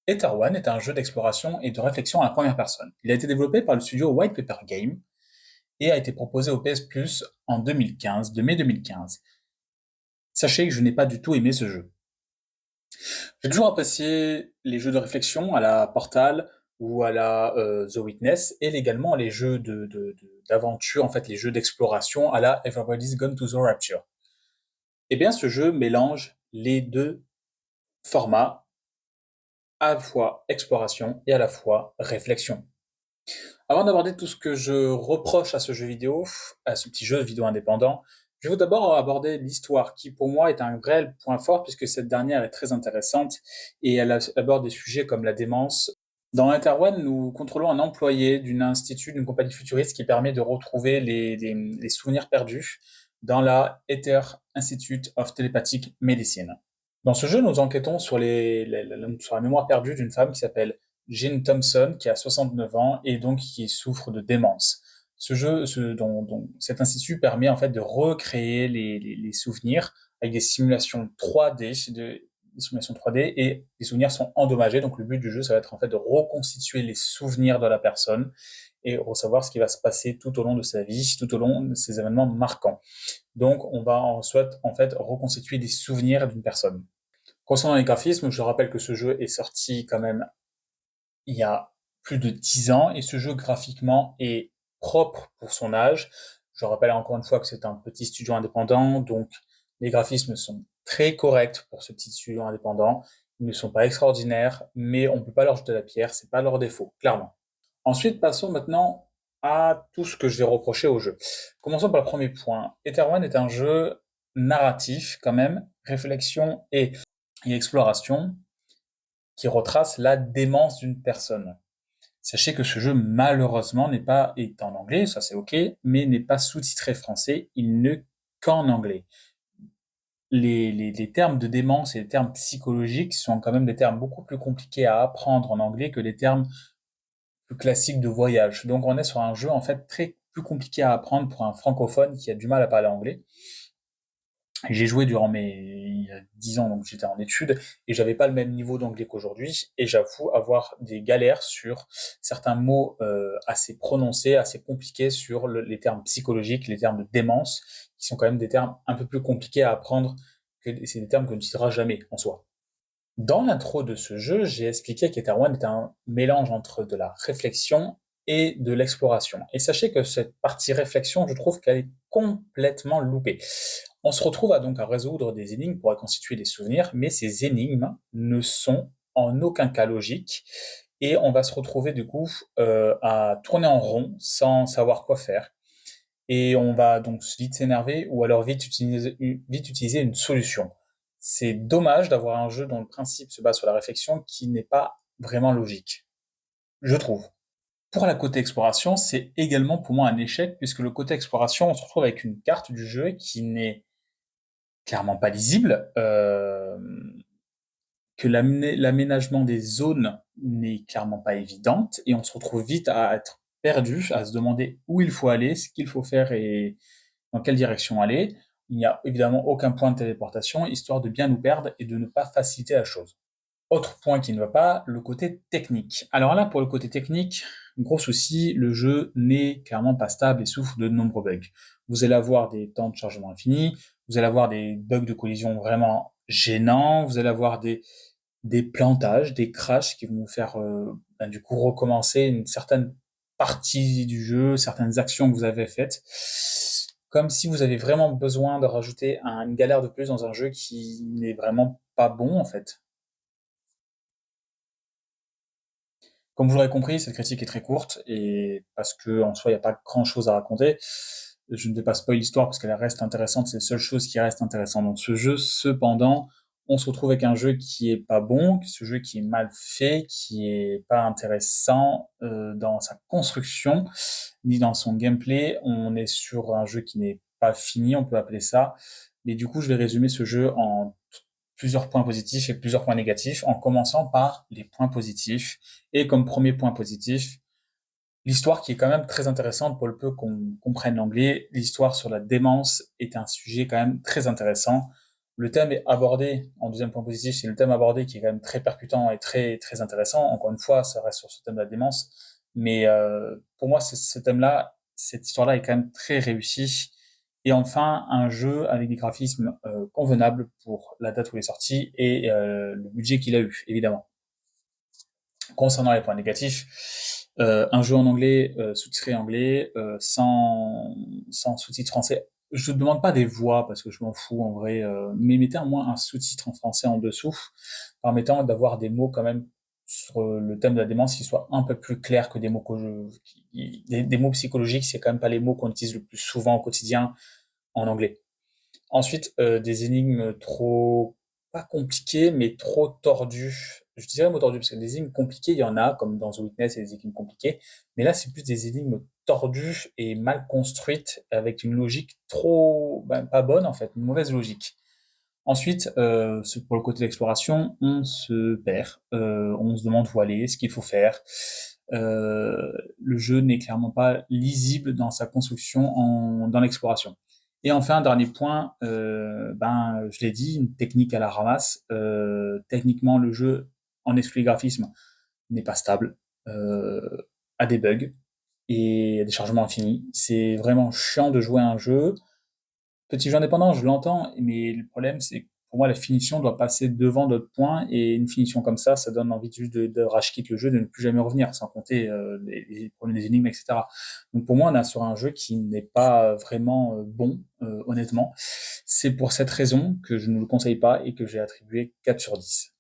Ether One est un jeu d'exploration et de réflexion à la première personne. Il a été développé par le studio White Paper Game et a été proposé au PS Plus en 2015, de mai 2015. Sachez que je n'ai pas du tout aimé ce jeu. J'ai toujours apprécié les jeux de réflexion à la Portal ou à la The Witness et également les jeux d'aventure, en fait les jeux d'exploration à la Everybody's Gone to the Rapture. Eh bien ce jeu mélange les deux formats, à la fois exploration et à la fois réflexion. Avant d'aborder tout ce que je reproche à ce jeu vidéo, à ce petit jeu vidéo indépendant, je vais d'abord aborder l'histoire, qui pour moi est un réel point fort, puisque cette dernière est très intéressante et elle aborde des sujets comme la démence. Dans Interone, nous contrôlons un employé d'un institut, d'une compagnie futuriste qui permet de retrouver les souvenirs perdus dans la Ether Institute of Telepathic Medicine. Dans ce jeu, nous enquêtons sur sur la mémoire perdue d'une femme qui s'appelle Jean Thompson, qui a 69 ans et donc qui souffre de démence. Cet institut permet en fait de recréer les souvenirs avec des simulations 3D, des simulations 3D et les souvenirs sont endommagés. Donc le but du jeu, ça va être en fait de reconstituer les souvenirs de la personne et savoir ce qui va se passer tout au long de sa vie, tout au long de ces événements marquants. Donc on va en fait reconstituer des souvenirs d'une personne. Concernant les graphismes, je rappelle que ce jeu est sorti quand même il y a plus de 10 ans et ce jeu graphiquement est propre pour son âge. Je rappelle encore une fois que c'est un petit studio indépendant, donc les graphismes sont très corrects pour ce petit studio indépendant. Ils ne sont pas extraordinaires, mais on ne peut pas leur jeter la pierre, c'est pas leur défaut, clairement. Ensuite, passons maintenant à tout ce que je vais reprocher au jeu. Commençons par le premier point. Ether One est un jeu narratif quand même, réflexion et exploration qui retrace la démence d'une personne. Sachez que ce jeu, malheureusement, est en anglais, ça c'est ok, mais n'est pas sous-titré français, il n'est qu'en anglais. Les termes de démence et les termes psychologiques sont quand même des termes beaucoup plus compliqués à apprendre en anglais que les termes plus classiques de voyage. Donc on est sur un jeu en fait très plus compliqué à apprendre pour un francophone qui a du mal à parler anglais. J'ai joué il y a 10 ans, donc j'étais en études, et j'avais pas le même niveau d'anglais qu'aujourd'hui, et j'avoue avoir des galères sur certains mots assez prononcés, assez compliqués sur les termes psychologiques, les termes de démence, qui sont quand même des termes un peu plus compliqués à apprendre, que c'est des termes qu'on n'utilisera jamais en soi. Dans l'intro de ce jeu, j'ai expliqué qu'Ether One est un mélange entre de la réflexion et de l'exploration. Et sachez que cette partie réflexion, je trouve qu'elle est complètement loupée. On se retrouve donc à résoudre des énigmes pour reconstituer des souvenirs, mais ces énigmes ne sont en aucun cas logiques et on va se retrouver du coup à tourner en rond sans savoir quoi faire. Et on va donc vite s'énerver ou alors vite utiliser une solution. C'est dommage d'avoir un jeu dont le principe se base sur la réflexion qui n'est pas vraiment logique, je trouve. Pour la côté exploration, c'est également pour moi un échec puisque le côté exploration, on se retrouve avec une carte du jeu qui n'est clairement pas lisible, que l'aménagement des zones n'est clairement pas évidente et on se retrouve vite à être perdu, à se demander où il faut aller, ce qu'il faut faire et dans quelle direction aller. Il n'y a évidemment aucun point de téléportation, histoire de bien nous perdre et de ne pas faciliter la chose. Autre point qui ne va pas, le côté technique. Alors là, pour le côté technique, gros souci, le jeu n'est clairement pas stable et souffre de nombreux bugs. Vous allez avoir des temps de chargement infinis, vous allez avoir des bugs de collision vraiment gênants, vous allez avoir des plantages, des crashs qui vont vous faire du coup recommencer une certaine partie du jeu, certaines actions que vous avez faites, comme si vous avez vraiment besoin de rajouter une galère de plus dans un jeu qui n'est vraiment pas bon en fait. Comme vous l'aurez compris, cette critique est très courte et parce que en soi il n'y a pas grand chose à raconter. Je ne vais pas spoiler l'histoire parce qu'elle reste intéressante, c'est la seule chose qui reste intéressante dans ce jeu. Cependant, on se retrouve avec un jeu qui est pas bon, ce jeu qui est mal fait, qui est pas intéressant dans sa construction ni dans son gameplay. On est sur un jeu qui n'est pas fini, on peut appeler ça. Mais du coup, je vais résumer ce jeu en plusieurs points positifs et plusieurs points négatifs, en commençant par les points positifs. Et comme premier point positif, l'histoire qui est quand même très intéressante pour le peu qu'on comprenne l'anglais. L'histoire sur la démence est un sujet quand même très intéressant. Le thème est abordé, en deuxième point positif, c'est le thème abordé qui est quand même très percutant et très, très intéressant. Encore une fois, ça reste sur ce thème de la démence. Mais pour moi, ce thème-là, cette histoire-là est quand même très réussie. Et enfin, un jeu avec des graphismes convenables pour la date où il est sorti et le budget qu'il a eu, évidemment. Concernant les points négatifs, un jeu en anglais, sous-titré anglais, sans sous-titres français. Je ne demande pas des voix parce que je m'en fous en vrai, mais mettez au moins un sous-titre en français en dessous, permettant d'avoir des mots quand même sur le thème de la démence qui soient un peu plus clairs que des mots des mots psychologiques, c'est quand même pas les mots qu'on utilise le plus souvent au quotidien en anglais. Ensuite, des énigmes trop pas compliquées, mais trop tordues. Je dirais le mot tordu parce que des énigmes compliquées, il y en a, comme dans The Witness, il y a des énigmes compliquées. Mais là, c'est plus des énigmes tordues et mal construites, avec une logique trop, ben, pas bonne en fait, une mauvaise logique. Ensuite, pour le côté d'exploration, on se perd, on se demande où aller, ce qu'il faut faire. Le jeu n'est clairement pas lisible dans sa construction dans l'exploration. Et enfin, un dernier point, ben, je l'ai dit, une technique à la ramasse. Techniquement, le jeu en exclut graphisme n'est pas stable, a des bugs et a des chargements infinis. C'est vraiment chiant de jouer à un jeu. Petit jeu indépendant, je l'entends, mais le problème, c'est que pour moi, la finition doit passer devant d'autres points, et une finition comme ça donne envie juste de rage quitte le jeu, de ne plus jamais revenir, sans compter les problèmes des énigmes, etc. Donc pour moi, on a sur un jeu qui n'est pas vraiment bon, honnêtement. C'est pour cette raison que je ne le conseille pas et que j'ai attribué 4 sur 10.